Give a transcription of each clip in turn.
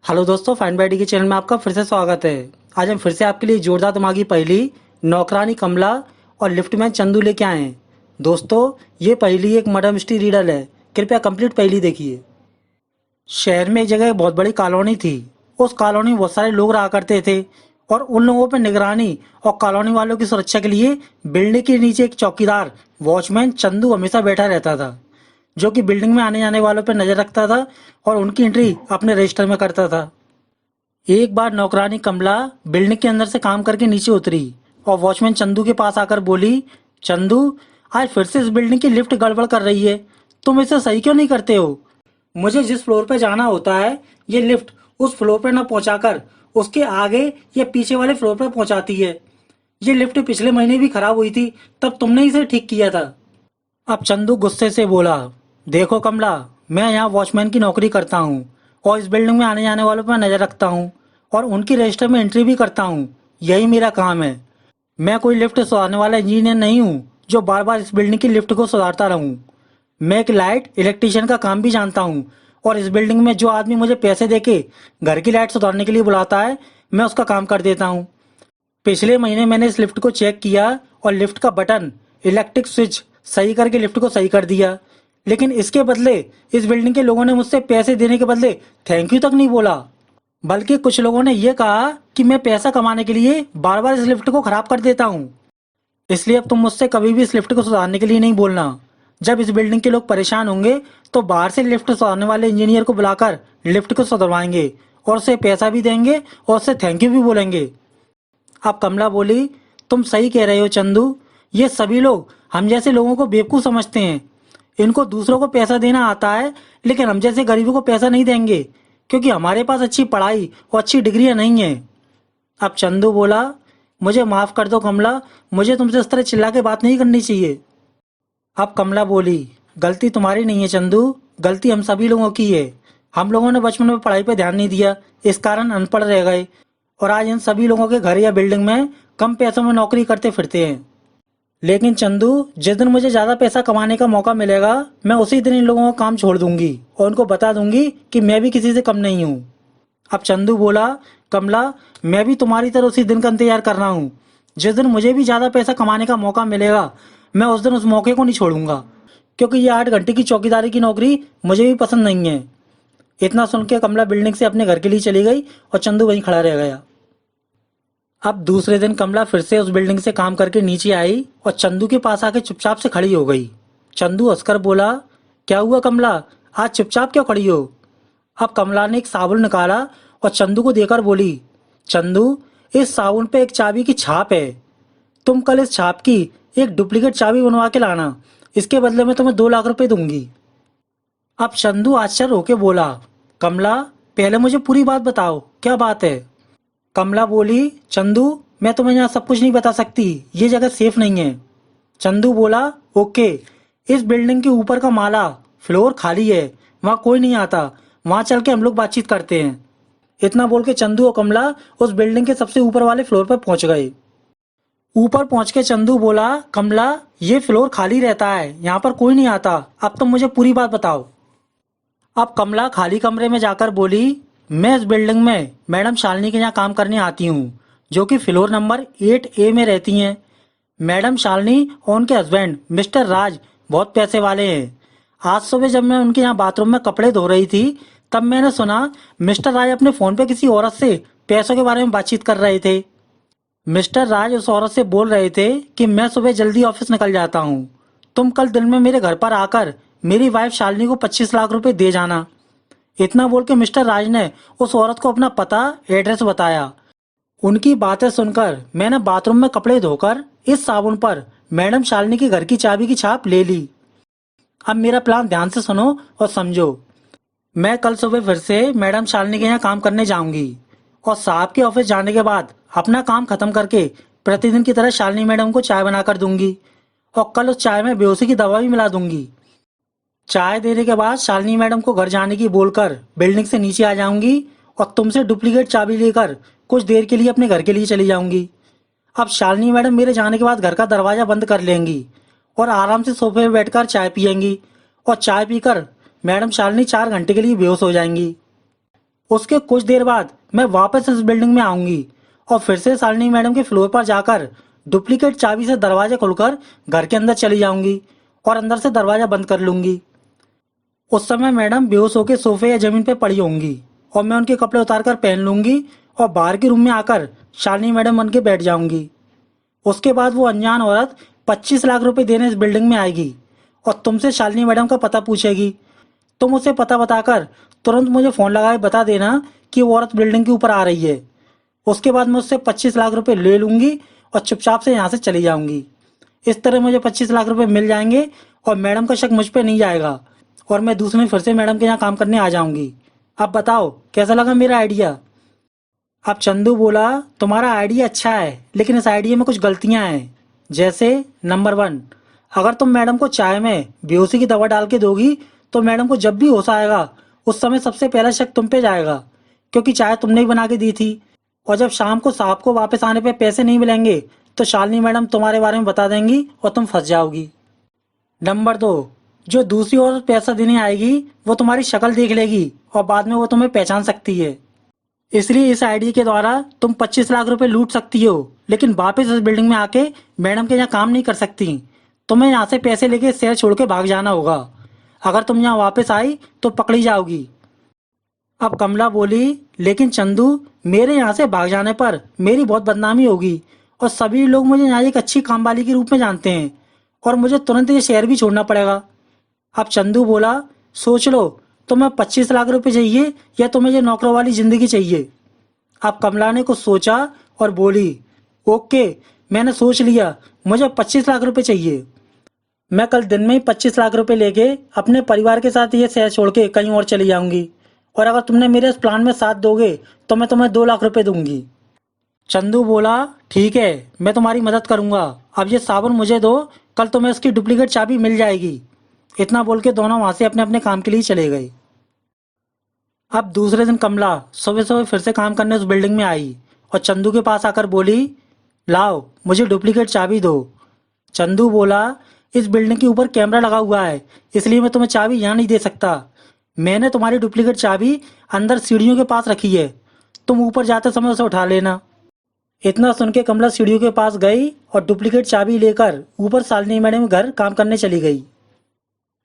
Hello दोस्तों, fine by D के channel में आपका फिर से स्वागत है। आज हम फिर से आपके लिए जोरदार दिमागी पहेली नौकरानी कमला और लिफ्टमैन चंदू लेके आए हैं। दोस्तों, ये पहेली एक मर्डर मिस्ट्री रीडल है। कृपया कंप्लीट पहेली देखिए। शहर में एक जगह एक बहुत बड़ी कॉलोनी थी। उस कॉलोनी में बहुत सारे लोग रहा करते थे और उन लोगों पर निगरानी और कॉलोनी वालों की सुरक्षा के लिए बिल्डिंग के नीचे एक चौकीदार वॉचमैन चंदू हमेशा बैठा रहता था, जो कि बिल्डिंग में आने जाने वालों पर नजर रखता था और उनकी एंट्री अपने रजिस्टर में करता था। एक बार नौकरानी कमला बिल्डिंग के अंदर से काम करके नीचे उतरी और वॉचमैन चंदू के पास आकर बोली, चंदू, आज फिर से इस बिल्डिंग की लिफ्ट गड़बड़ कर रही है। तुम इसे सही क्यों नहीं करते हो? मुझे जिस फ्लोर पे जाना होता है, ये लिफ्ट उस फ्लोर पे न पहुंचाकर उसके आगे या पीछे वाले फ्लोर पे पहुंचाती है। ये लिफ्ट पिछले महीने भी खराब हुई थी, तब तुमने इसे ठीक किया था। अब चंदू गुस्से से बोला, देखो कमला, मैं यहाँ वॉचमैन की नौकरी करता हूँ और इस बिल्डिंग में आने जाने वालों पर नजर रखता हूँ और उनकी रजिस्टर में एंट्री भी करता हूँ। यही मेरा काम है। मैं कोई लिफ्ट सुधारने वाला इंजीनियर नहीं हूँ जो बार बार इस बिल्डिंग की लिफ्ट को सुधारता रहूँ। मैं एक लाइट इलेक्ट्रिशियन का काम भी जानता हूँ और इस बिल्डिंग में जो आदमी मुझे पैसे देके घर की लाइट सुधारने के लिए बुलाता है, मैं उसका काम कर देता हूँ। पिछले महीने मैंने इस लिफ्ट को चेक किया और लिफ्ट का बटन, इलेक्ट्रिक स्विच सही करके लिफ्ट को सही कर दिया, लेकिन इसके बदले इस बिल्डिंग के लोगों ने मुझसे पैसे देने के बदले थैंक यू तक नहीं बोला। बल्कि कुछ लोगों ने यह कहा कि मैं पैसा कमाने के लिए बार बार इस लिफ्ट को खराब कर देता हूँ। इसलिए अब तुम मुझसे कभी भी इस लिफ्ट को सुधारने के लिए नहीं बोलना। जब इस बिल्डिंग के लोग परेशान होंगे तो बाहर से लिफ्ट सुधारने वाले इंजीनियर को बुलाकर लिफ्ट को सुधरवाएंगे और उसे पैसा भी देंगे और उससे थैंक यू भी बोलेंगे। अब कमला बोली, तुम सही कह रहे हो चंदू। ये सभी लोग हम जैसे लोगों को बेवकूफ़ समझते हैं। इनको दूसरों को पैसा देना आता है, लेकिन हम जैसे गरीबों को पैसा नहीं देंगे क्योंकि हमारे पास अच्छी पढ़ाई और अच्छी डिग्रियां नहीं है। अब चंदू बोला, मुझे माफ़ कर दो कमला, मुझे तुमसे इस तरह चिल्ला के बात नहीं करनी चाहिए। अब कमला बोली, गलती तुम्हारी नहीं है चंदू, गलती हम सभी लोगों की है। हम लोगों ने बचपन में पढ़ाई पर ध्यान नहीं दिया, इस कारण अनपढ़ रह गए और आज इन सभी लोगों के घर या बिल्डिंग में कम पैसों में नौकरी करते फिरते हैं। लेकिन चंदू, जिस दिन मुझे ज्यादा पैसा कमाने का मौका मिलेगा, मैं उसी दिन इन लोगों का काम छोड़ दूंगी और उनको बता दूंगी कि मैं भी किसी से कम नहीं हूँ। अब चंदू बोला, कमला, मैं भी तुम्हारी तरह उसी दिन का इंतजार कर रहा हूँ। जिस दिन मुझे भी ज्यादा पैसा कमाने का मौका मिलेगा, मैं उस दिन उस मौके को नहीं छोड़ूंगा, क्योंकि ये 8 घंटे की चौकीदारी की नौकरी मुझे भी पसंद नहीं है। इतना सुन के कमला बिल्डिंग से अपने घर के लिए चली गई और चंदू वहीं खड़ा रह गया। अब दूसरे दिन कमला फिर से उस बिल्डिंग से काम करके नीचे आई और चंदू के पास आके चुपचाप से खड़ी हो गई। चंदू हंसकर बोला, क्या हुआ कमला, आज चुपचाप क्यों खड़ी हो? अब कमला ने एक साबुन निकाला और चंदू को देकर बोली, चंदू, इस साबुन पे एक चाबी की छाप है। तुम कल इस छाप की एक डुप्लीकेट चाबी बनवा के लाना, इसके बदले में तुम्हें 2 लाख रुपए दूंगी। अब चंदू आश्चर्य होके बोला, कमला, पहले मुझे पूरी बात बताओ, क्या बात है? कमला बोली, चंदू, मैं तुम्हें यहाँ सब कुछ नहीं बता सकती, ये जगह सेफ नहीं है। चंदू बोला, ओके, इस बिल्डिंग के ऊपर का माला फ्लोर खाली है, वहाँ कोई नहीं आता, वहाँ चल के हम लोग बातचीत करते हैं। इतना बोल के चंदू और कमला उस बिल्डिंग के सबसे ऊपर वाले फ्लोर पर पहुंच गए। ऊपर पहुंच के चंदू बोला, कमला, ये फ्लोर खाली रहता है, यहाँ पर कोई नहीं आता, अब तुम मुझे पूरी बात बताओ। अब कमला खाली कमरे में जाकर बोली, मैं इस बिल्डिंग में मैडम शालिनी के यहाँ काम करने आती हूँ, जो कि फ्लोर नंबर 8A में रहती हैं। मैडम शालिनी और उनके हस्बैंड मिस्टर राज बहुत पैसे वाले हैं। आज सुबह जब मैं उनके यहाँ बाथरूम में कपड़े धो रही थी, तब मैंने सुना मिस्टर राज अपने फ़ोन पे किसी औरत से पैसों के बारे में बातचीत कर रहे थे। मिस्टर राज उस औरत से बोल रहे थे कि मैं सुबह जल्दी ऑफिस निकल जाता हूँ, तुम कल दिन में मेरे घर पर आकर मेरी वाइफ शालिनी को 25 लाख रुपए दे जाना। इतना बोल के मिस्टर राज ने उस औरत को अपना पता, एड्रेस बताया। उनकी बातें सुनकर मैंने बाथरूम में कपड़े धोकर इस साबुन पर मैडम शालिनी के घर की चाबी की छाप ले ली। अब मेरा प्लान ध्यान से सुनो और समझो। मैं कल सुबह फिर से मैडम शालिनी के यहाँ काम करने जाऊंगी और साहब के ऑफिस जाने के बाद अपना काम खत्म करके प्रतिदिन की तरह शालिनी मैडम को चाय बनाकर दूंगी और कल उस चाय में बेहोशी की दवा भी मिला दूंगी। चाय देने के बाद शालिनी मैडम को घर जाने की बोलकर बिल्डिंग से नीचे आ जाऊंगी और तुमसे डुप्लीकेट चाबी लेकर कुछ देर के लिए अपने घर के लिए चली जाऊंगी। अब शालिनी मैडम मेरे जाने के बाद घर का दरवाजा बंद कर लेंगी और आराम से सोफे पर बैठकर चाय पियेंगी और चाय पीकर मैडम शालिनी 4 घंटे के लिए बेहोश हो जाएंगी। उसके कुछ देर बाद मैं वापस इस बिल्डिंग में आऊंगी और फिर से शालिनी मैडम के फ्लोर पर जाकर डुप्लीकेट चाबी से दरवाजा खोलकर घर के अंदर चली जाऊंगी और अंदर से दरवाजा बंद कर लूंगी। उस समय मैडम बेहोश होकर सोफे या जमीन पर पड़ी होंगी और मैं उनके कपड़े उतार कर पहन लूंगी और बाहर के रूम में आकर शालिनी मैडम बन के बैठ जाऊंगी। उसके बाद वो अनजान औरत 25 लाख रुपए देने इस बिल्डिंग में आएगी और तुमसे शालिनी मैडम का पता पूछेगी। तुम उसे पता बताकर तुरंत मुझे फ़ोन लगाए बता देना कि वो औरत बिल्डिंग के ऊपर आ रही है। उसके बाद मैं उससे 25 लाख रुपए ले लूंगी और चुपचाप से यहाँ से चली जाऊंगी। इस तरह मुझे 25 लाख रुपए मिल जाएंगे और मैडम का शक मुझ पे नहीं जाएगा और मैं दूसरे दिन फिर से मैडम के यहाँ काम करने आ जाऊंगी। अब बताओ कैसा लगा मेरा आइडिया। अब चंदू बोला, तुम्हारा आइडिया अच्छा है लेकिन इस आइडिया में कुछ गलतियां हैं। जैसे नंबर 1, अगर तुम मैडम को चाय में बेहोशी की दवा डाल के दोगी तो मैडम को जब भी होश आएगा उस समय सबसे पहला शक तुम पे जाएगा, क्योंकि चाय तुमने ही बना के दी थी। और जब शाम को साहब को वापस आने पे पैसे नहीं मिलेंगे तो शालिनी मैडम तुम्हारे बारे में बता देंगी और तुम फंस जाओगी। नंबर 2, जो दूसरी ओर पैसा देने आएगी वो तुम्हारी शक्ल देख लेगी और बाद में वो तुम्हें पहचान सकती है। इसलिए इस आईडी के द्वारा तुम 25 लाख रुपए लूट सकती हो लेकिन वापस इस बिल्डिंग में आके मैडम के यहाँ काम नहीं कर सकती। तुम्हें यहाँ से पैसे लेके शहर छोड़ के भाग जाना होगा। अगर तुम यहाँ वापस आई तो पकड़ी जाओगी। अब कमला बोली, लेकिन चंदू, मेरे यहाँ से भाग जाने पर मेरी बहुत बदनामी होगी और सभी लोग मुझे यहाँ एक अच्छी कामवाली के रूप में जानते हैं और मुझे तुरंत ये शहर भी छोड़ना पड़ेगा। अब चंदू बोला, सोच लो, तुम्हें 25 लाख रुपए चाहिए या तुम्हें ये नौकरों वाली जिंदगी चाहिए। अब कमला ने कुछ सोचा और बोली, ओके, मैंने सोच लिया, मुझे 25 लाख रुपए चाहिए। मैं कल दिन में ही 25 लाख रुपए लेके अपने परिवार के साथ ये शहर छोड़ के कहीं और चली जाऊंगी और अगर तुमने मेरे इस प्लान में साथ दोगे तो मैं तुम्हें 2 लाख रुपए दूंगी। चंदू बोला, ठीक है, मैं तुम्हारी मदद करूंगा। अब ये साबुन मुझे दो, कल तुम्हें इसकी डुप्लीकेट चाबी मिल जाएगी। इतना बोल के दोनों वहां से अपने अपने काम के लिए चले गए। अब दूसरे दिन कमला सुबह सुबह फिर से काम करने उस बिल्डिंग में आई और चंदू के पास आकर बोली, लाओ, मुझे डुप्लीकेट चाबी दो। चंदू बोला, इस बिल्डिंग के ऊपर कैमरा लगा हुआ है इसलिए मैं तुम्हें चाबी यहाँ नहीं दे सकता। मैंने तुम्हारी डुप्लीकेट चाबी अंदर सीढ़ियों के पास रखी है, तुम ऊपर जाते समय उसे उठा लेना। इतना सुन के कमला सीढ़ियों के पास गई और डुप्लीकेट चाबी लेकर ऊपर शालिनी मैडम के घर काम करने चली गई।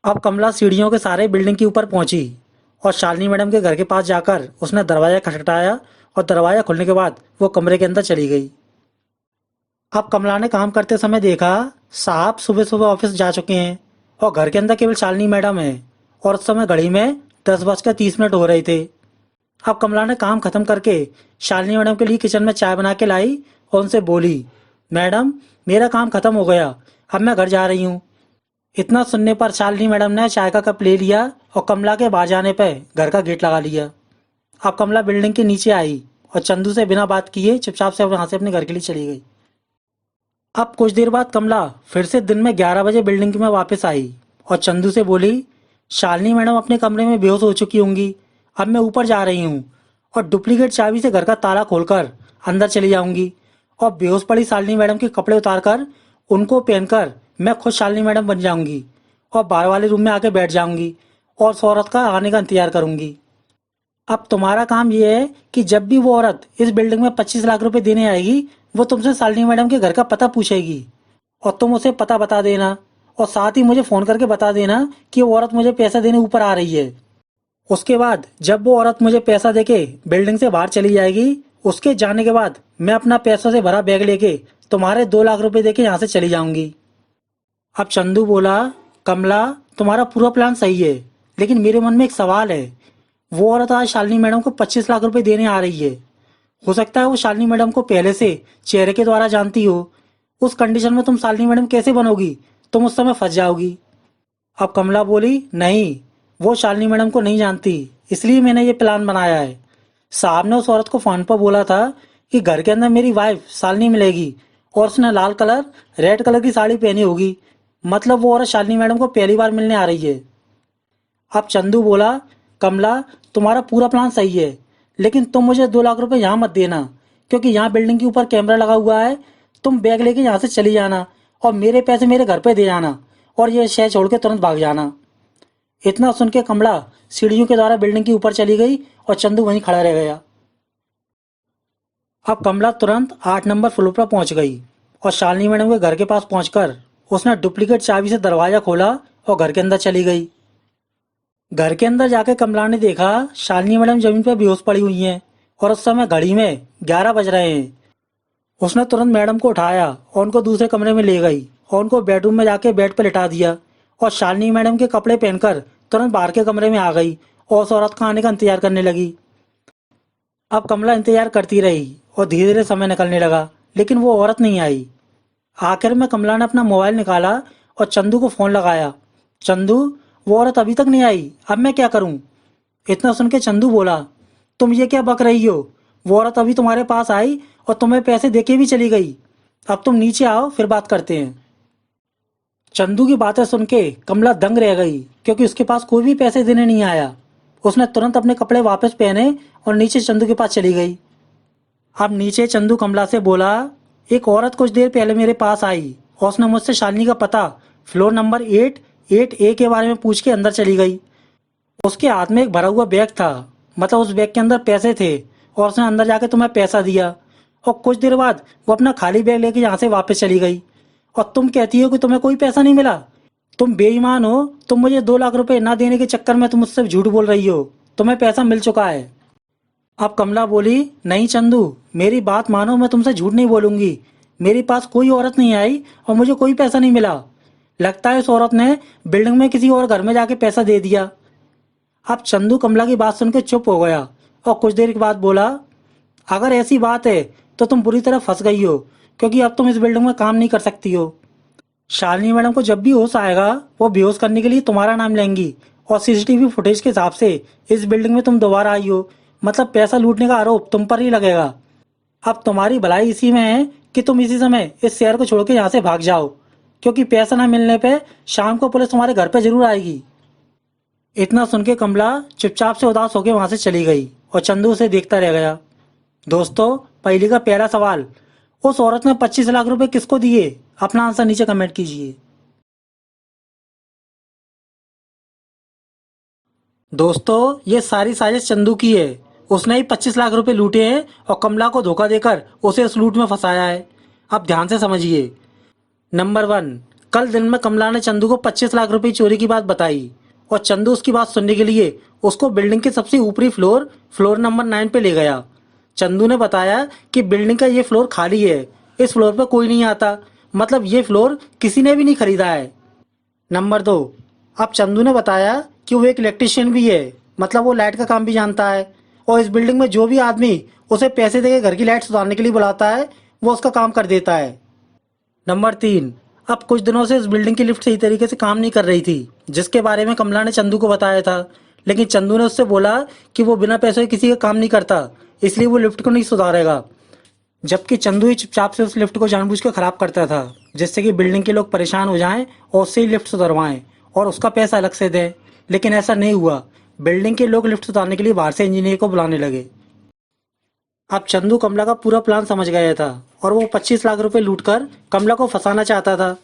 अब कमला सीढ़ियों के सारे बिल्डिंग के ऊपर पहुंची और शालिनी मैडम के घर के पास जाकर उसने दरवाजा खटखटाया और दरवाजा खुलने के बाद वो कमरे के अंदर चली गई। अब कमला ने काम करते समय देखा साहब सुबह सुबह ऑफिस जा चुके हैं और घर के अंदर केवल शालिनी मैडम है और उस समय घड़ी में 10:30 हो रहे थे। अब कमला ने काम खत्म करके शालिनी मैडम के लिए किचन में चाय बना के लाई और उनसे बोली, मैडम, मेरा काम खत्म हो गया, अब मैं घर जा रही हूँ। इतना सुनने पर शालिनी मैडम ने चाय का कप ले लिया और कमला के बाहर जाने पर घर का गेट लगा लिया। अब कमला बिल्डिंग के नीचे आई और चंदू से बिना बात किए चुपचाप से वहां से अपने घर के लिए चली गई। अब कुछ देर बाद कमला फिर से दिन में 11 बजे बिल्डिंग में वापस आई और चंदू से बोली, शालिनी मैडम अपने कमरे में बेहोश हो चुकी होंगी, अब मैं ऊपर जा रही हूँ और डुप्लीकेट चाबी से घर का ताला खोलकर अंदर चली जाऊंगी और बेहोश पड़ी शालिनी मैडम के कपड़े उतारकर उनको पहनकर मैं खुद शालिनी मैडम बन जाऊंगी और बाहर वाले रूम में आके बैठ जाऊंगी और उस औरत का आने का इंतजार करूंगी। अब तुम्हारा काम यह है कि जब भी वो औरत इस बिल्डिंग में 25 लाख रुपए देने आएगी वो तुमसे शालिनी मैडम के घर का पता पूछेगी और तुम उसे पता बता देना और साथ ही मुझे फोन करके बता देना कि वो औरत मुझे पैसा देने ऊपर आ रही है। उसके बाद जब वो औरत मुझे पैसा देके बिल्डिंग से बाहर चली जाएगी, उसके जाने के बाद मैं अपना पैसों से भरा बैग लेके तुम्हारे 2 लाख रुपए देके यहाँ से चली जाऊंगी। अब चंदू बोला, कमला, तुम्हारा पूरा प्लान सही है लेकिन मेरे मन में एक सवाल है। वो औरत आज शालिनी मैडम को 25 लाख रुपए देने आ रही है। हो सकता है वो शालिनी मैडम को पहले से चेहरे के द्वारा जानती हो। उस कंडीशन में तुम शालिनी मैडम कैसे बनोगी? तुम उस समय फंस जाओगी। अब कमला बोली, नहीं, वो शालिनी मैडम को नहीं जानती, इसलिए मैंने ये प्लान बनाया है। साहब ने उस औरत को फोन पर बोला था कि घर के अंदर मेरी वाइफ शालिनी मिलेगी और उसने लाल कलर रेड कलर की साड़ी पहनी होगी, मतलब वो औरत शालिनी मैडम को पहली बार मिलने आ रही है। अब चंदू बोला, कमला, तुम्हारा पूरा प्लान सही है लेकिन तुम मुझे 2 लाख रुपए यहाँ मत देना क्योंकि यहाँ बिल्डिंग के ऊपर कैमरा लगा हुआ है। तुम बैग लेके यहाँ से चली जाना और मेरे पैसे मेरे घर पे दे जाना और ये शहर छोड़ के तुरंत भाग जाना। इतना सुन के कमला सीढ़ियों के द्वारा बिल्डिंग के ऊपर चली गई और चंदू वहीं खड़ा रह गया। अब कमला तुरंत 8 नंबर फ्लोर पर पहुंच गई और शालिनी मैडम के घर के पास पहुंचकर उसने डुप्लीकेट चाबी से दरवाजा खोला और घर के अंदर चली गई। घर के अंदर जाकर कमला ने देखा शालिनी मैडम जमीन पर बेहोश पड़ी हुई हैं और उस समय घड़ी में 11 बज रहे हैं। उसने तुरंत मैडम को उठाया और उनको दूसरे कमरे में ले गई और उनको बेडरूम में जाके बेड पर लिटा दिया और शालिनी मैडम के कपड़े पहनकर तुरंत बाहर के कमरे में आ गई और उस औरत का आने का इंतजार करने लगी। अब कमला इंतजार करती रही और धीरे धीरे समय निकलने लगा, लेकिन वो औरत नहीं आई। आखिर में कमला ने अपना मोबाइल निकाला और चंदू को फोन लगाया। चंदू, वो औरत अभी तक नहीं आई, अब मैं क्या करूं? इतना सुन के चंदू बोला, तुम ये क्या बक रही हो? वो औरत अभी तुम्हारे पास आई और तुम्हें पैसे देके भी चली गई। अब तुम नीचे आओ, फिर बात करते हैं। चंदू की बातें सुन के कमला दंग रह गई, क्योंकि उसके पास कोई भी पैसे देने नहीं आया। उसने तुरंत अपने कपड़े वापस पहने और नीचे चंदू के पास चली गई। अब नीचे चंदू कमला से बोला, एक औरत कुछ देर पहले मेरे पास आई और उसने मुझसे शालिनी का पता फ्लोर नंबर 8A के बारे में पूछ के अंदर चली गई। उसके हाथ में एक भरा हुआ बैग था, मतलब उस बैग के अंदर पैसे थे और उसने अंदर जाके तुम्हें पैसा दिया और कुछ देर बाद वो अपना खाली बैग लेके यहाँ से वापस चली गई। और तुम कहती हो कि तुम्हें कोई पैसा नहीं मिला? तुम बेईमान हो। तुम मुझे 2 लाख रुपए ना देने के चक्कर में तुम मुझसे झूठ बोल रही हो। तुम्हें पैसा मिल चुका है। अब कमला बोली, नहीं चंदू, मेरी बात मानो, मैं तुमसे झूठ नहीं बोलूंगी। मेरे पास कोई औरत नहीं आई और मुझे कोई पैसा नहीं मिला। लगता है उस औरत ने बिल्डिंग में किसी और घर में जाके पैसा दे दिया। अब चंदू कमला की बात सुनकर चुप हो गया और कुछ देर के बाद बोला, अगर ऐसी बात है तो तुम बुरी तरह फंस गई हो, क्योंकि अब तुम इस बिल्डिंग में काम नहीं कर सकती हो। शालिनी मैडम को जब भी होश आएगा वो बेहोश करने के लिए तुम्हारा नाम लेंगी और सीसीटीवी फुटेज के हिसाब से इस बिल्डिंग में तुम दोबारा आई हो, मतलब पैसा लूटने का आरोप तुम पर ही लगेगा। अब तुम्हारी भलाई इसी में है कि तुम इसी समय इस शहर को छोड़ के यहाँ से भाग जाओ, क्योंकि पैसा ना मिलने पे शाम को पुलिस तुम्हारे घर पे जरूर आएगी। इतना सुन के कमला चुपचाप से उदास होकर वहां से चली गई और चंदू उसे देखता रह गया। दोस्तों, पहले का पहला सवाल, उस औरत ने 25 लाख रुपए किसको दिए? अपना आंसर नीचे कमेंट कीजिए। दोस्तों, ये सारी साजिश चंदू की है। उसने ही 25 लाख रुपए लूटे हैं और कमला को धोखा देकर उसे उस लूट में फंसाया है। अब ध्यान से समझिए। नंबर 1, कल दिन में कमला ने चंदू को 25 लाख रुपए चोरी की बात बताई और चंदू उसकी बात सुनने के लिए उसको बिल्डिंग के सबसे ऊपरी फ्लोर नंबर 9 पे ले गया। चंदू ने बताया कि बिल्डिंग का ये फ्लोर खाली है, इस फ्लोर पे कोई नहीं आता, मतलब ये फ्लोर किसी ने भी नहीं खरीदा है। नंबर 2, अब चंदू ने बताया कि वो एक इलेक्ट्रिशियन भी है, मतलब वो लाइट का काम भी जानता है और इस बिल्डिंग में जो भी आदमी उसे पैसे देकर घर की लाइट सुधारने के लिए बुलाता है वो उसका काम कर देता है। नंबर 3, अब कुछ दिनों से इस बिल्डिंग की लिफ्ट सही तरीके से काम नहीं कर रही थी, जिसके बारे में कमला ने चंदू को बताया था, लेकिन चंदू ने उससे बोला कि वो बिना पैसे के किसी का काम नहीं करता, इसलिए वो लिफ्ट को नहीं सुधारेगा। जबकि चंदू ही चुपचाप से उस लिफ्ट को जानबूझ कर खराब करता था, जिससे कि बिल्डिंग के लोग परेशान हो जाएं और उससे ही लिफ्ट सुधरवाएं और उसका पैसा अलग से दें। लेकिन ऐसा नहीं हुआ। बिल्डिंग के लोग लिफ्ट सुधारने के लिए बाहर से इंजीनियर को बुलाने लगे। अब चंदू कमला का पूरा प्लान समझ गया था और वो 25 लाख रुपए लूटकर कमला को फंसाना चाहता था।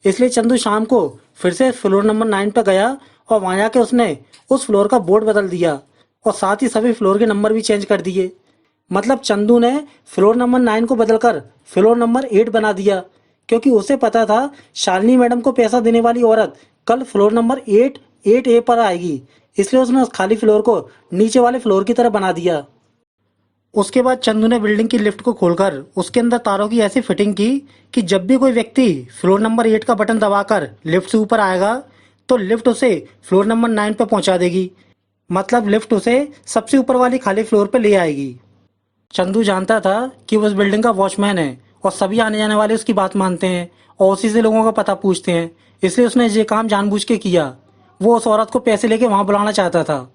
इसलिए चंदू शाम को फिर से फ्लोर नंबर 9 पर गया और वहां जाके उसने उस फ्लोर का बोर्ड बदल दिया और साथ ही सभी फ्लोर के नंबर भी चेंज कर दिए। मतलब चंदू ने फ्लोर नंबर 9 को बदलकर फ्लोर नंबर 8 बना दिया, क्योंकि उसे पता था शालिनी मैडम को पैसा देने वाली औरत कल फ्लोर नंबर 8A पर आएगी, इसलिए उसने उस खाली फ्लोर को नीचे वाले फ्लोर की तरह बना दिया। उसके बाद चंदू ने बिल्डिंग की लिफ्ट को खोलकर उसके अंदर तारों की ऐसी फिटिंग की कि जब भी कोई व्यक्ति फ्लोर नंबर 8 का बटन दबाकर लिफ्ट से ऊपर आएगा तो लिफ्ट उसे फ्लोर नंबर 9 पर पहुंचा देगी, मतलब लिफ्ट उसे सबसे ऊपर वाली खाली फ्लोर पर ले आएगी। चंदू जानता था कि वो उस बिल्डिंग का वॉचमैन है और सभी आने जाने वाले उसकी बात मानते हैं और उसी से लोगों का पता पूछते हैं, इसलिए उसने ये काम जानबूझ के किया। वो उस औरत को पैसे लेके वहां बुलाना चाहता था।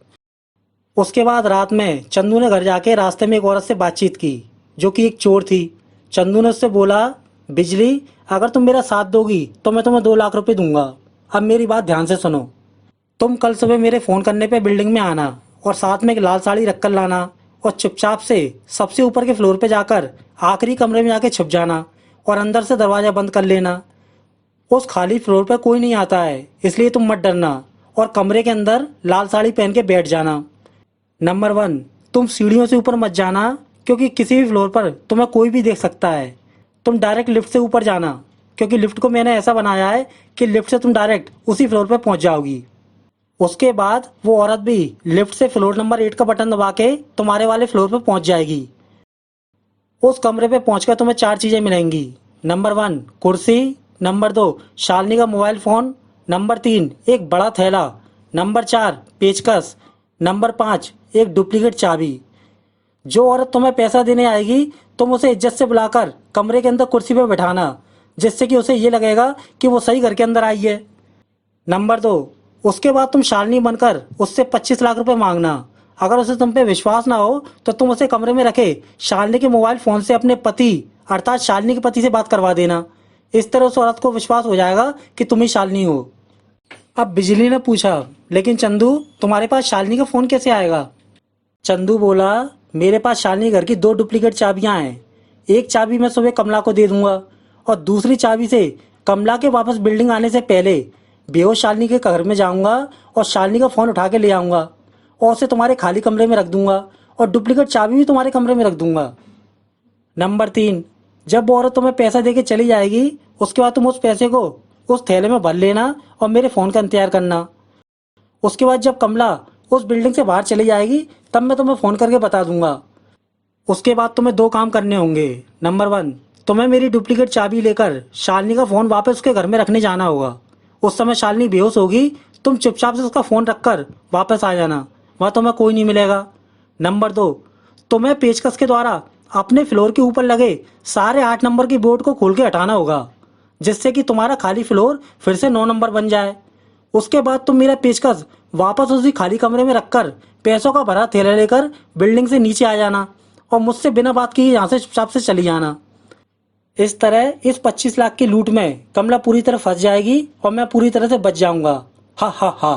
उसके बाद रात में चंदू ने घर जाके रास्ते में एक औरत से बातचीत की, जो कि एक चोर थी। चंदू ने उससे बोला, बिजली, अगर तुम मेरा साथ दोगी तो मैं तुम्हें 2 लाख रुपए दूंगा। अब मेरी बात ध्यान से सुनो। तुम कल सुबह मेरे फोन करने पे बिल्डिंग में आना और साथ में एक लाल साड़ी रख कर लाना और चुपचाप से सबसे ऊपर के फ्लोर पे जाकर आखिरी कमरे में जाके छुप जाना और अंदर से दरवाजा बंद कर लेना। उस खाली फ्लोर पे कोई नहीं आता है, इसलिए तुम मत डरना और कमरे के अंदर लाल साड़ी पहन के बैठ जाना। नंबर 1, तुम सीढ़ियों से ऊपर मत जाना, क्योंकि किसी भी फ्लोर पर तुम्हें कोई भी देख सकता है। तुम डायरेक्ट लिफ्ट से ऊपर जाना, क्योंकि लिफ्ट को मैंने ऐसा बनाया है कि लिफ्ट से तुम डायरेक्ट उसी फ्लोर पर पहुंच जाओगी। उसके बाद वो औरत भी लिफ्ट से फ्लोर नंबर 8 का बटन दबा के तुम्हारे वाले फ्लोर पर पहुंच जाएगी। उस कमरे पे पहुंचकर तुम्हें 4 चीज़ें मिलेंगी। नंबर 1, कुर्सी। नंबर 2, शालिनी का मोबाइल फ़ोन। नंबर 3, एक बड़ा थैला। नंबर 4, पेचकस। नंबर 5, एक डुप्लीकेट चाबी। जो औरत तुम्हें पैसा देने आएगी, तुम उसे इज्जत से बुलाकर कमरे के अंदर कुर्सी पर बैठाना, जिससे कि उसे ये लगेगा कि वो सही घर के अंदर आई है। नंबर 2, उसके बाद तुम शालिनी बनकर उससे 25 लाख रुपए मांगना। अगर उसे तुम पे विश्वास ना हो तो तुम उसे कमरे में रखे शालिनी के मोबाइल फ़ोन से अपने पति अर्थात शालिनी के पति से बात करवा देना। इस तरह उस औरत को विश्वास हो जाएगा कि तुम ही शालिनी हो। अब बिजली ने पूछा, लेकिन चंदू, तुम्हारे पास शालिनी का फ़ोन कैसे आएगा? चंदू बोला, मेरे पास शालिनी घर की 2 डुप्लीकेट चाबियां हैं। एक चाबी मैं सुबह कमला को दे दूंगा और दूसरी चाबी से कमला के वापस बिल्डिंग आने से पहले बेहोश शालिनी के घर में जाऊंगा और शालिनी का फ़ोन उठा के ले आऊंगा और उसे तुम्हारे खाली कमरे में रख दूंगा और डुप्लीकेट चाबी भी तुम्हारे कमरे में रख दूंगा। नंबर 3, जब वो औरत तुम्हें पैसा दे के चली जाएगी, उसके बाद तुम उस पैसे को उस थैले में भर लेना और मेरे फ़ोन का इंतजार करना। उसके बाद जब कमला उस बिल्डिंग से बाहर चली जाएगी, तब मैं तुम्हें फ़ोन करके बता दूंगा। उसके बाद तुम्हें 2 काम करने होंगे। नंबर 1, तुम्हें मेरी डुप्लीकेट चाबी लेकर शालिनी का फ़ोन वापस उसके घर में रखने जाना होगा। उस समय शालिनी बेहोश होगी, तुम चुपचाप से उसका फ़ोन रखकर वापस आ जाना, वहाँ तुम्हें कोई नहीं मिलेगा। नंबर 2, तुम्हें पेचकस के द्वारा अपने फ्लोर के ऊपर लगे सारे 8 नंबर की बोर्ड को खोल के हटाना होगा, जिससे कि तुम्हारा खाली फ्लोर फिर से 9 नंबर बन जाए। उसके बाद तुम मेरा पेचकस वापस उसी खाली कमरे में रखकर पैसों का भरा थैला लेकर बिल्डिंग से नीचे आ जाना और मुझसे बिना बात किए यहाँ से चुपचाप से चली जाना। इस तरह इस 25 लाख की लूट में कमला पूरी तरह फंस जाएगी और मैं पूरी तरह से बच जाऊंगा। हा हा हा।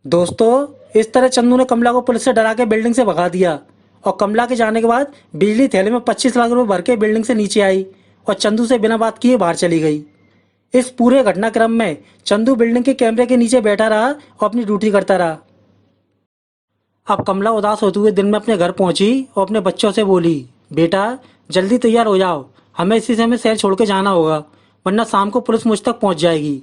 दोस्तों, इस तरह चंदू ने कमला को पुलिस से डरा के बिल्डिंग से भगा दिया और कमला के जाने के बाद बिजली थैले में 25 लाख रुपए भर के बिल्डिंग से नीचे आई और चंदू से बिना बात किए बाहर चली गई। इस पूरे घटनाक्रम में चंदू बिल्डिंग के कैमरे के नीचे बैठा रहा और अपनी ड्यूटी करता रहा। अब कमला उदास होते हुए दिन में अपने घर पहुंची और अपने बच्चों से बोली, बेटा जल्दी तैयार हो जाओ, हमें इसी समय शहर छोड़ के जाना होगा, वरना शाम को पुलिस मुझ तक पहुंच जाएगी।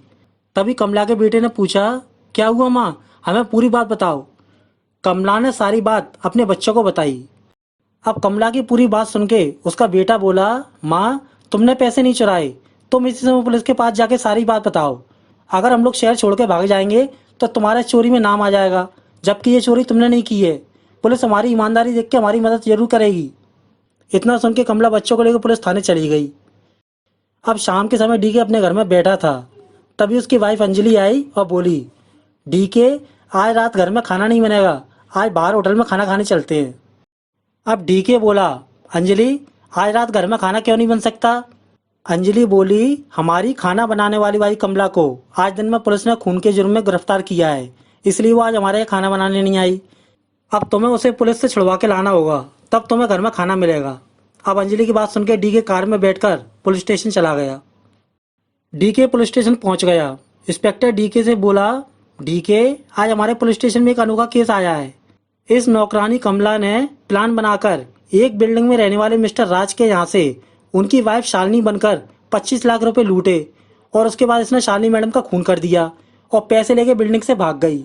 तभी कमला के बेटे ने पूछा, क्या हुआ माँ, हमें पूरी बात बताओ। कमला ने सारी बात अपने बच्चों को बताई। अब कमला की पूरी बात सुन के उसका बेटा बोला, माँ तुमने पैसे नहीं चुराए, तुम इसी समय पुलिस के पास जाके सारी बात बताओ। अगर हम लोग शहर छोड़ के भाग जाएंगे तो तुम्हारे चोरी में नाम आ जाएगा, जबकि ये चोरी तुमने नहीं की है। पुलिस हमारी ईमानदारी देख के हमारी मदद जरूर करेगी। इतना सुन के कमला बच्चों को लेकर पुलिस थाने चली गई। अब शाम के समय डीके अपने घर में बैठा था, तभी उसकी वाइफ अंजलि आई और बोली, डीके आज रात घर में खाना नहीं बनेगा, आज बाहर होटल में खाना खाने चलते हैं। अब डीके बोला, अंजलि आज रात घर में खाना क्यों नहीं बन सकता? अंजलि बोली, हमारी खाना बनाने वाली भाई कमला को आज दिन में पुलिस ने खून के जुर्म में गिरफ्तार किया है, इसलिए वो आज हमारे यहाँ खाना बनाने नहीं आई। अब तुम्हें उसे पुलिस से छुड़वा के लाना होगा, तब तुम्हें घर में खाना मिलेगा। अब अंजलि की बात सुनकर डीके कार में बैठकर पुलिस स्टेशन चला गया। डीके पुलिस स्टेशन पहुंच गया। इंस्पेक्टर डीके से बोला, डीके आज हमारे पुलिस स्टेशन में एक अनोखा केस आया है। इस नौकरानी कमला ने प्लान बनाकर एक बिल्डिंग में रहने वाले मिस्टर राज के यहाँ से उनकी वाइफ शालिनी बनकर 25 लाख रुपए लूटे और उसके बाद इसने शालिनी मैडम का खून कर दिया और पैसे लेके बिल्डिंग से भाग गई।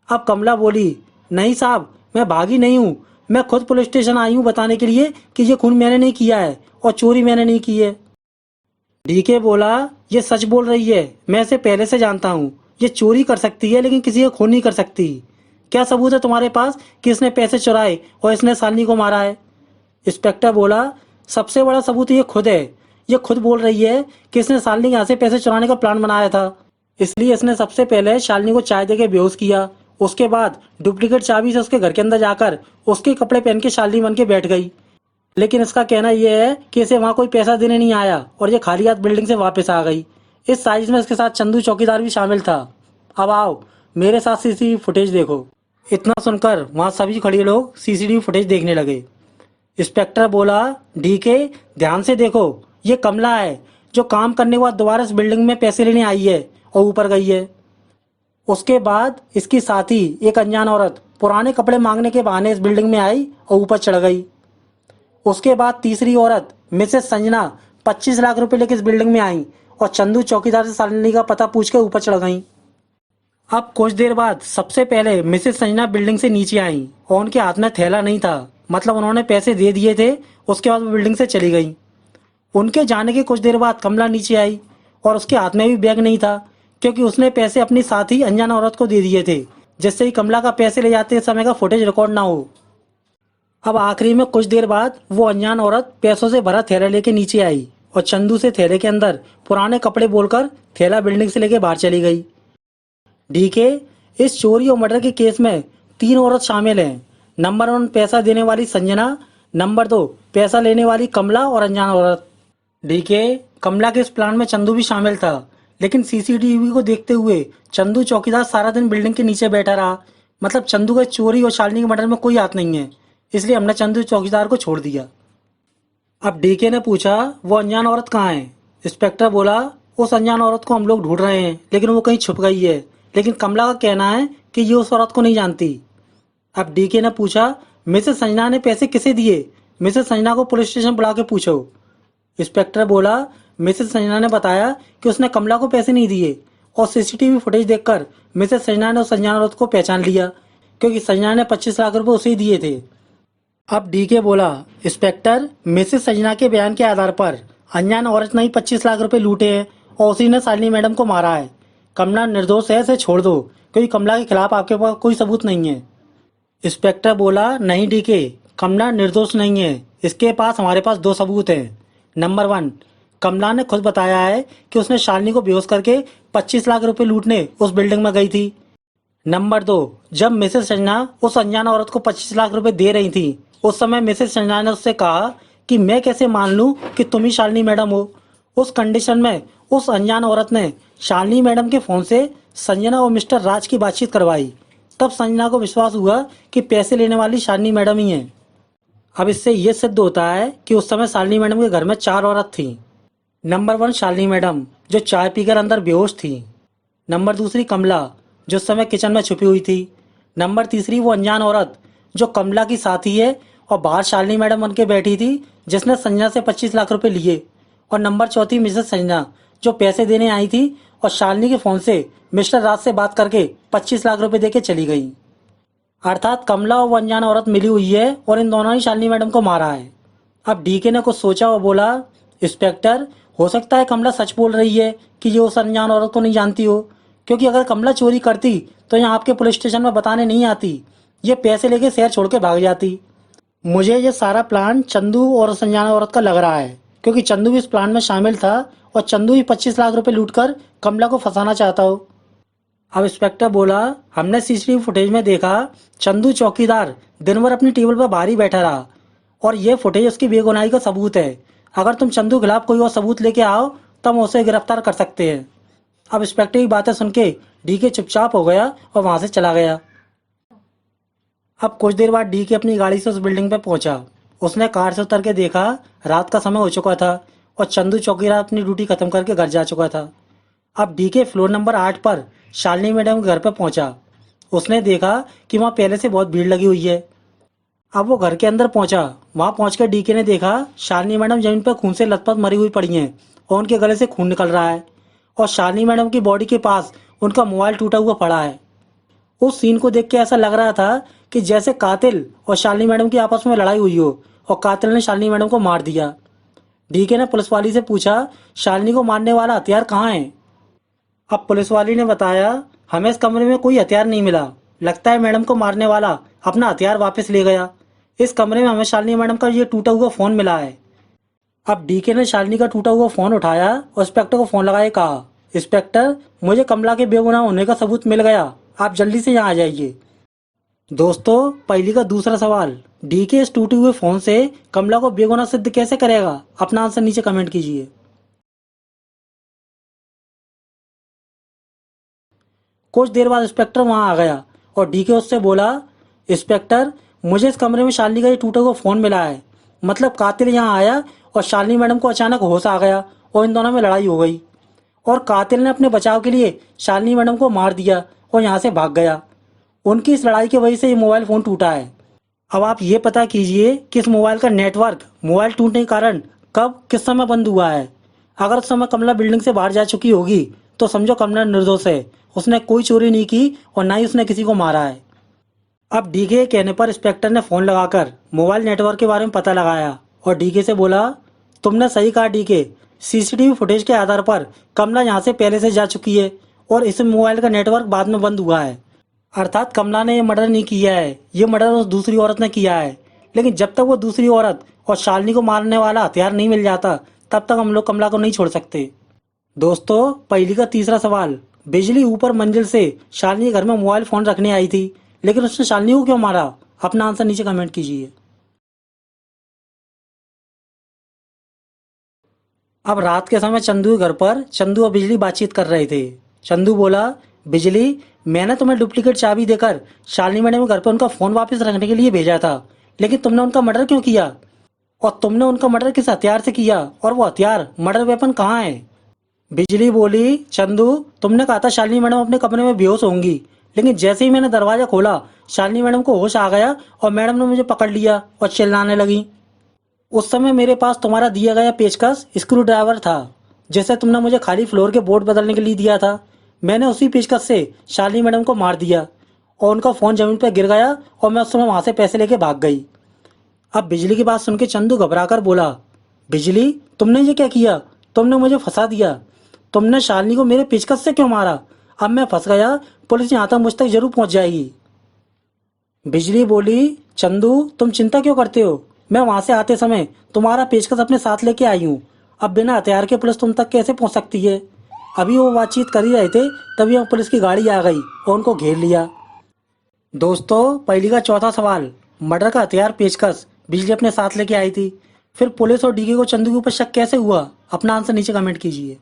अब कमला बोली, नहीं साहब, मैं भागी नहीं हूँ, मैं खुद पुलिस स्टेशन आई हूँ बताने के लिए कि ये खून मैंने नहीं किया है और चोरी मैंने नहीं की है। डीके बोला, ये सच बोल रही है, मैं इसे पहले से जानता हूँ, ये चोरी कर सकती है लेकिन किसी का खून नहीं कर सकती। क्या सबूत है तुम्हारे पास कि इसने पैसे चुराए और इसने शालिनी को मारा है? इंस्पेक्टर बोला, सबसे बड़ा सबूत ये खुद है। ये खुद बोल रही है कि इसने शालिनी के यहाँ से पैसे चुराने का प्लान बनाया था, इसलिए इसने सबसे पहले शालिनी को चाय देके बेहोश किया। उसके बाद डुप्लीकेट चाबी से उसके घर के अंदर जाकर उसके कपड़े पहन के शालिनी बन के बैठ गई। लेकिन इसका कहना यह है कि इसे वहाँ कोई पैसा देने नहीं आया और ये खाली हाथ बिल्डिंग से वापस आ गई। इस साजिश में इसके साथ चंदू चौकीदार भी शामिल था। अब आओ मेरे साथ सीसीटीवी फुटेज देखो। इतना सुनकर वहाँ सभी खड़े लोग सीसीटीवी फुटेज देखने लगे। इंस्पेक्टर बोला, डीके ध्यान से देखो, ये कमला है जो काम करने के बाद दोबारा इस बिल्डिंग में पैसे लेने आई है और ऊपर गई है। उसके बाद इसकी साथी एक अनजान औरत पुराने कपड़े मांगने के बहाने इस बिल्डिंग में आई और ऊपर चढ़ गई। उसके बाद तीसरी औरत मिसेस संजना 25 लाख रुपए लेकर इस बिल्डिंग में आई और चंदू चौकीदार से शालिनी का पता पूछ के ऊपर चढ़ गई। अब कुछ देर बाद सबसे पहले मिसेस संजना बिल्डिंग से नीचे आई और उनके हाथ में थैला नहीं था, मतलब उन्होंने पैसे दे दिए थे। उसके बाद वो बिल्डिंग से चली गई। उनके जाने के कुछ देर बाद कमला नीचे आई और उसके हाथ में भी बैग नहीं था, क्योंकि उसने पैसे अपनी साथी अनजान औरत को दे दिए थे, जिससे ही कमला का पैसे ले जाते समय का फुटेज रिकॉर्ड ना हो। अब आखिरी में कुछ देर बाद वो अनजान औरत पैसों से भरा थैला लेके नीचे आई और चंदू से थैले के अंदर पुराने कपड़े बोलकर थैला बिल्डिंग से लेके बाहर चली गई। डीके, इस चोरी और मर्डर के केस में 3 औरत शामिल हैं। नंबर 1 पैसा देने वाली संजना, नंबर 2 पैसा लेने वाली कमला और अनजान औरत। डीके, कमला के इस प्लान में चंदू भी शामिल था, लेकिन सीसीटीवी को देखते हुए चंदू चौकीदार सारा दिन बिल्डिंग के नीचे बैठा रहा। मतलब चंदू का चोरी और शालिनी के मर्डर में कोई हाथ नहीं है, इसलिए हमने चंदू चौकीदार को छोड़ दिया। अब डीके ने पूछा, वो अनजान औरत कहाँ है? इंस्पेक्टर बोला, उस अनजान औरत को हम लोग ढूंढ रहे हैं, लेकिन वो कहीं छुप गई है। लेकिन कमला का कहना है कि ये उस औरत को नहीं जानती। अब डीके ने पूछा, मिसेस संजना ने पैसे किसे दिए? मिसेस संजना को पुलिस स्टेशन बुला के पूछो। इंस्पेक्टर बोला, मिसेस संजना ने बताया कि उसने कमला को पैसे नहीं दिए और सीसीटीवी फुटेज देखकर मिसेस संजना ने उस अनजान औरत को पहचान लिया, क्योंकि संजना ने 25 लाख रुपए उसे ही दिए थे। अब डीके बोला, इंस्पेक्टर, मिसेस संजना के बयान के आधार पर अनजान औरत ने ही 25 लाख रुपए लूटे हैं और उसी ने शालिनी मैडम को मारा है। कमला निर्दोष है, इसे छोड़ दो, क्योंकि कमला के खिलाफ आपके पास कोई सबूत नहीं है। इंस्पेक्टर बोला, नहीं डीके, कमला निर्दोष नहीं है। इसके पास हमारे पास 2 सबूत हैं। नंबर 1, कमला ने खुद बताया है कि उसने शालिनी को बेहोश करके 25 लाख रुपए लूटने उस बिल्डिंग में गई थी। नंबर 2, जब मिसेस संजना उस अनजान औरत को 25 लाख रुपए दे रही थी, उस समय मिसेस संजना ने उससे कहा कि मैं कैसे मान लूं कि तुम ही शालिनी मैडम हो। उस कंडीशन में उस अनजान औरत ने शालिनी मैडम के फोन से संजना और मिस्टर राज की बातचीत करवाई। तब संजना को विश्वास हुआ कि पैसे लेने वाली शालिनी मैडम ही है। अब इससे ये सिद्ध होता है कि उस समय शालिनी मैडम के घर में 4 औरत थी। नंबर 1 शालिनी मैडम, जो चाय पीकर अंदर बेहोश थी। नंबर 2 कमला, जो उस समय किचन में छुपी हुई थी। नंबर 3 वो अनजान औरत, जो कमला की साथी है और बाहर शालिनी मैडम बन के बैठी थी, जिसने संजना से 25 लाख रुपए लिए। और नंबर 4 मिसेस संजना, जो पैसे देने आई थी और शालिनी के फोन से मिस्टर राज से बात करके 25 लाख रुपए देके चली गई। अर्थात कमला और वो अनजान औरत मिली हुई है और इन दोनों ही शालिनी मैडम को मारा है। अब डीके ने कुछ सोचा और बोला, इंस्पेक्टर, हो सकता है कमला सच बोल रही है कि ये उस अनजान औरत को नहीं जानती हो, क्योंकि अगर कमला चोरी करती तो यहाँ आपके पुलिस स्टेशन में बताने नहीं आती, ये पैसे लेके शहर छोड़ के भाग जाती। मुझे ये सारा प्लान चंदू और उस अनजान औरत का लग रहा है, क्योंकि चंदू भी इस प्लान में शामिल था और चंदू ही 25 लाख रुपए लूटकर कमला को फंसाना चाहता हो। अब इंस्पेक्टर बोला, हमने सीसीटीवी फुटेज में देखा चंदू चौकीदार दिन भर अपनी टेबल पर बाहर ही बैठा रहा और ये फुटेज उसकी बेगुनाही का सबूत है। अगर तुम चंदू के खिलाफ कोई और सबूत लेके आओ तो हम उसे गिरफ्तार कर सकते हैं। अब इंस्पेक्टर की बातें सुन के डीके चुपचाप हो गया और वहां से चला गया। अब कुछ देर बाद डीके अपनी गाड़ी से उस बिल्डिंग पे पहुंचा। उसने कार से उतर के देखा रात का समय हो चुका था और चंदू चौकीदार अपनी ड्यूटी खत्म करके घर जा चुका था। अब डीके फ्लोर नंबर 8 पर शालिनी मैडम के घर पर पहुंचा। उसने देखा कि वहाँ पहले से बहुत भीड़ लगी हुई है। अब वो घर के अंदर पहुंचा। वहाँ पहुंचकर डीके ने देखा शालिनी मैडम जमीन पर खून से लथपथ मरी हुई पड़ी हैं और उनके गले से खून निकल रहा है और शालिनी मैडम की बॉडी के पास उनका मोबाइल टूटा हुआ पड़ा है। उस सीन को देख के ऐसा लग रहा था कि जैसे कातिल और शालिनी मैडम की आपस में लड़ाई हुई हो और कातिल ने शालिनी मैडम को मार दिया। डीके ने पुलिस वाली से पूछा, शालिनी को मारने वाला हथियार कहाँ है? अब पुलिस वाली ने बताया, हमें इस कमरे में कोई हथियार नहीं मिला। लगता है मैडम को मारने वाला अपना हथियार वापस ले गया। इस कमरे में हमें शालिनी मैडम का ये टूटा हुआ फोन मिला है। अब डीके ने शालिनी का टूटा हुआ फोन उठाया और इंस्पेक्टर को फोन लगाए कहा, इंस्पेक्टर, मुझे कमला के बेगुनाह होने का सबूत मिल गया, आप जल्दी से यहाँ आ जाइए। दोस्तों, पहली का दूसरा सवाल, डीके इस टूटे हुए फोन से कमला को बेगुनाह सिद्ध कैसे करेगा? अपना आंसर नीचे कमेंट कीजिए। कुछ देर बाद इंस्पेक्टर वहां आ गया और डीके उससे बोला, इंस्पेक्टर, मुझे इस कमरे में शालिनी का ये टूटा हुआ फोन मिला है। मतलब कातिल यहाँ आया और शालिनी मैडम को अचानक होश आ गया और इन दोनों में लड़ाई हो गई और कातिल ने अपने बचाव के लिए शालिनी मैडम को मार दिया और यहाँ से भाग गया। उनकी इस लड़ाई की वजह से ये मोबाइल फ़ोन टूटा है। अब आप ये पता कीजिए कि इस मोबाइल का नेटवर्क मोबाइल टूटने के कारण कब किस समय बंद हुआ है। अगर उस समय कमला बिल्डिंग से बाहर जा चुकी होगी तो समझो कमला निर्दोष है, उसने कोई चोरी नहीं की और ना ही उसने किसी को मारा है। अब डीके के कहने पर इंस्पेक्टर ने फ़ोन लगाकर मोबाइल नेटवर्क के बारे में पता लगाया और डीके से बोला, तुमने सही कहा डीके, सीसीटीवी फुटेज के आधार पर कमला यहाँ से पहले से जा चुकी है और इस मोबाइल का नेटवर्क बाद में बंद हुआ है। अर्थात कमला ने ये मर्डर नहीं किया है, ये मर्डर उस दूसरी औरत ने किया है। लेकिन जब तक वो दूसरी औरत और शालिनी को मारने वाला हथियार नहीं मिल जाता तब तक हम लोग कमला को नहीं छोड़ सकते। दोस्तों, पहली का तीसरा सवाल, बिजली ऊपर मंजिल से शालिनी के घर में मोबाइल फ़ोन रखने आई थी, लेकिन उसने शालिनी को क्यों मारा? अपना आंसर नीचे कमेंट कीजिए। अब रात के समय चंदू के घर पर चंदू और बिजली बातचीत कर रहे थे। चंदू बोला, बिजली, मैंने तुम्हें डुप्लीकेट चाबी देकर शालिनी मैडम के घर पर उनका फ़ोन वापस रखने के लिए भेजा था, लेकिन तुमने उनका मर्डर क्यों किया? और तुमने उनका मर्डर किस हथियार से किया और वो हथियार, मर्डर वेपन कहाँ है? बिजली बोली, चंदू, तुमने कहा था शालिनी मैडम अपने कमरे में बेहोश होंगी, लेकिन जैसे ही मैंने दरवाज़ा खोला शालिनी मैडम को होश आ गया और मैडम ने मुझे पकड़ लिया और चिल्लाने लगी। उस समय मेरे पास तुम्हारा दिया गया पेचकस स्क्रू ड्राइवर था, जिसे तुमने मुझे खाली फ्लोर के बोर्ड बदलने के लिए दिया था। मैंने उसी पेचकस से शालिनी मैडम को मार दिया और उनका फ़ोन ज़मीन पर गिर गया और मैं उस समय वहाँ से पैसे लेके भाग गई। अब बिजली की बात सुन के चंदू घबरा कर बोला, बिजली, तुमने ये क्या किया? तुमने मुझे फंसा दिया। तुमने शालिनी को मेरे पेचकस से क्यों मारा? अब मैं फंस गया, पुलिस यहाँ तक मुझ तक जरूर पहुँच जाएगी। बिजली बोली, चंदू, तुम चिंता क्यों करते हो? मैं वहाँ से आते समय तुम्हारा पेचकस अपने साथ लेके आई हूँ। अब बिना हथियार के पुलिस तुम तक कैसे पहुँच सकती है? अभी वो बातचीत कर ही रहे थे तभी वहाँ पुलिस की गाड़ी आ गई और उनको घेर लिया। दोस्तों, पहली का चौथा सवाल, मर्डर का हथियार पेचकस बिजली अपने साथ लेके आई थी, फिर पुलिस और डीके को चंदू के ऊपर शक कैसे हुआ? अपना आंसर नीचे कमेंट कीजिए।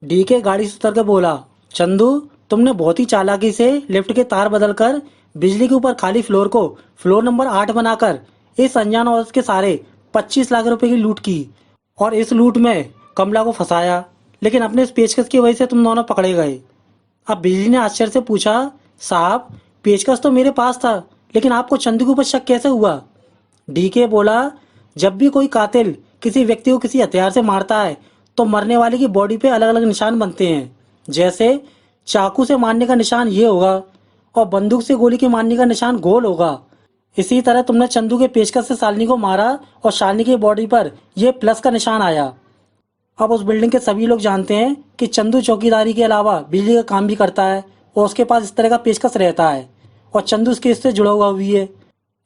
डीके गाड़ी से उतर के बोला, चंदू, तुमने बहुत ही चालाकी से लिफ्ट के तार बदलकर बिजली के ऊपर खाली फ्लोर को फ्लोर नंबर 8 बनाकर इस अनजान औरत के सारे 25 लाख रुपए की लूट की और इस लूट में कमला को फंसाया, लेकिन अपने इस पेचकस की वजह से तुम दोनों पकड़े गए। अब बिजली ने आश्चर्य से पूछा, साहब, पेचकस तो मेरे पास था, लेकिन आपको चंदू के ऊपर शक कैसे हुआ? डीके बोला, जब भी कोई कातिल किसी व्यक्ति को किसी हथियार से मारता है तो मरने वाले की बॉडी पे अलग अलग निशान बनते हैं। जैसे चाकू से मारने का निशान ये होगा और बंदूक से गोली के मारने का निशान गोल होगा। इसी तरह तुमने चंदू के पेचकस से शालिनी को मारा और शालिनी की बॉडी पर यह प्लस का निशान आया। अब उस बिल्डिंग के सभी लोग जानते हैं कि चंदू चौकीदारी के अलावा बिजली का काम भी करता है और उसके पास इस तरह का पेचकस रहता है और चंदू इस केस से जुड़ा हुआ भी है।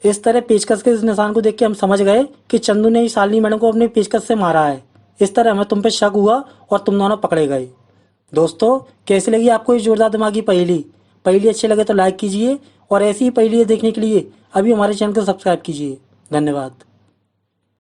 इस तरह पेचकस के इस निशान को देख के हम समझ गए कि चंदू ने ही शालिनी मैडम को अपने पेचकस से मारा है। इस तरह हमें तुम पे शक हुआ और तुम दोनों पकड़े गए। दोस्तों, कैसी लगी आपको ये जोरदार दिमागी पहेली? पहेली अच्छी लगे तो लाइक कीजिए और ऐसी ही पहेली देखने के लिए अभी हमारे चैनल को सब्सक्राइब कीजिए। धन्यवाद।